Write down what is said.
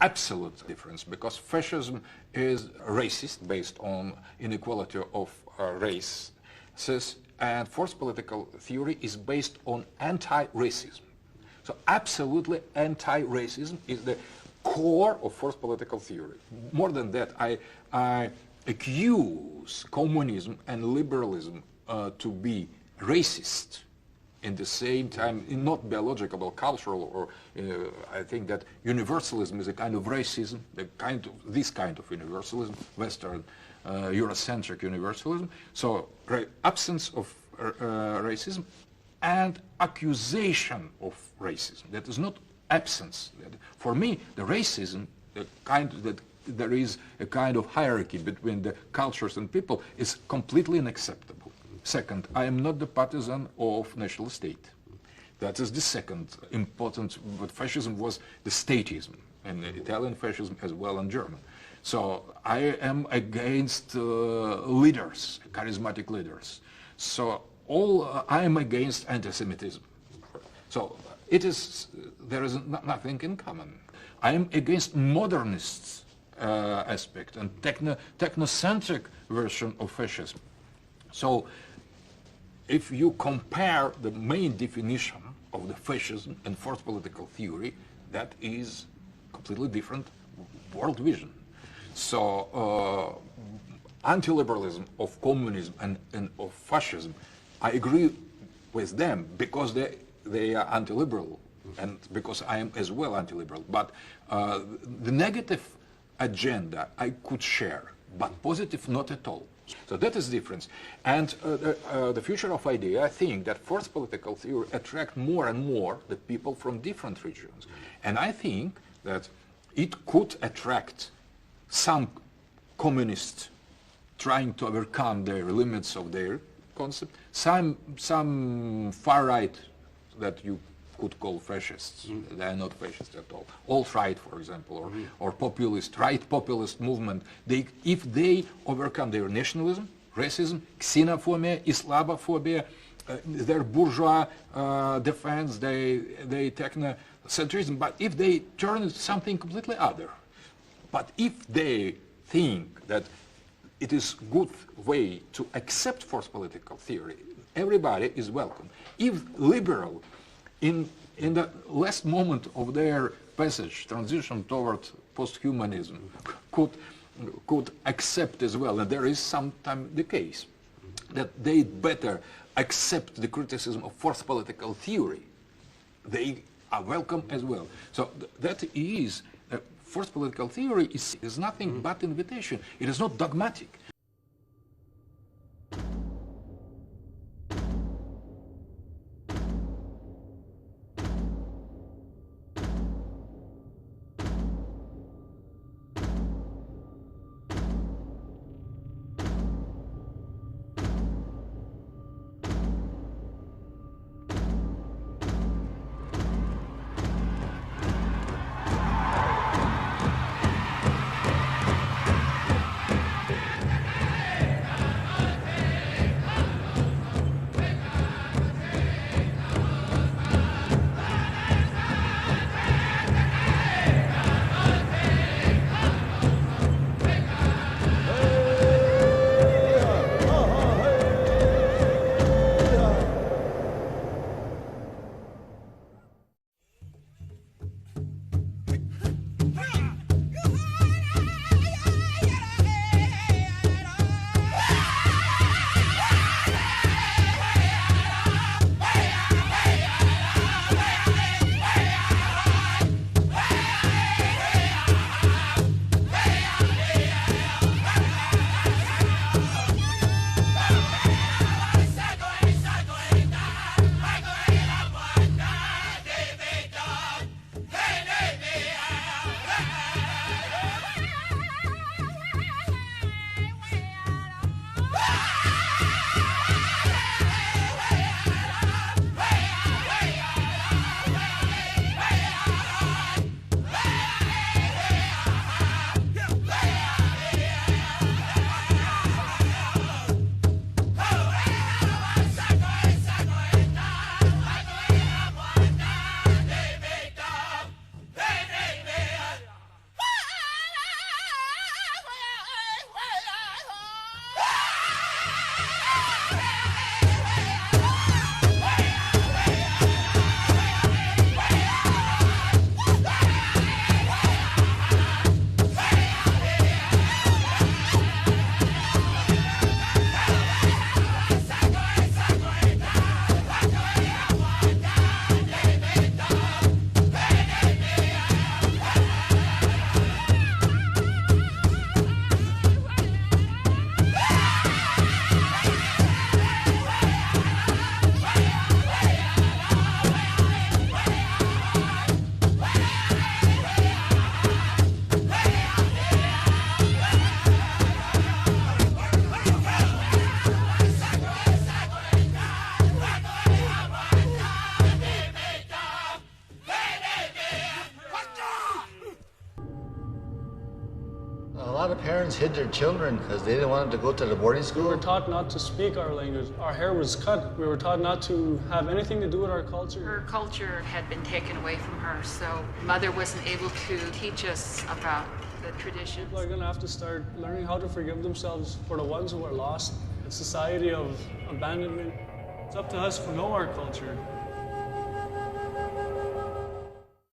absolute difference, because fascism is racist, based on inequality of races, and forced political theory is based on anti-racism. So absolutely anti-racism is the core of forced political theory. More than that, I accuse communism and liberalism to be racist in the same time, not biological but cultural, or I think that universalism is a kind of racism, this kind of universalism, Western Eurocentric universalism. So absence of racism and accusation of racism. That is not absence. For me, the racism, the kind that there is a kind of hierarchy between the cultures and people, is completely unacceptable. Second, I am not the partisan of national state. That is the second important, but fascism was the statism, and Italian fascism as well, and German. So I am against leaders, charismatic leaders. So I am against anti-Semitism. So there is nothing in common. I am against modernist aspect and technocentric version of fascism. So if you compare the main definition of the fascism and forced political theory, that is completely different world vision. So anti-liberalism of communism and of fascism, I agree with them because they are anti-liberal, and because I am as well anti-liberal. But the negative agenda I could share, but positive not at all. So that is the difference. And the future of idea, I think that forced political theory attract more and more the people from different regions. And I think that it could attract some communists trying to overcome their limits of their concept, some far right that you could call fascists. They are not fascists at all. Alt-right, for example, or populist, right populist movement. If they overcome their nationalism, racism, xenophobia, Islamophobia, their bourgeois defense, they technocentrism, but if they turn something completely other, but if they think that it is good way to accept forced political theory, everybody is welcome. If liberal, in the last moment of their passage, transition toward post-humanism, could accept as well, and there is sometimes the case, that they better accept the criticism of forced political theory, they are welcome as well. So that is, forced political theory is nothing but invitation. It is not dogmatic. hid their children because they didn't want them to go to the boarding school. We were taught not to speak our language. Our hair was cut. We were taught not to have anything to do with our culture. Her culture had been taken away from her, so mother wasn't able to teach us about the traditions. People are going to have to start learning how to forgive themselves for the ones who are lost. A society of abandonment. It's up to us to know our culture.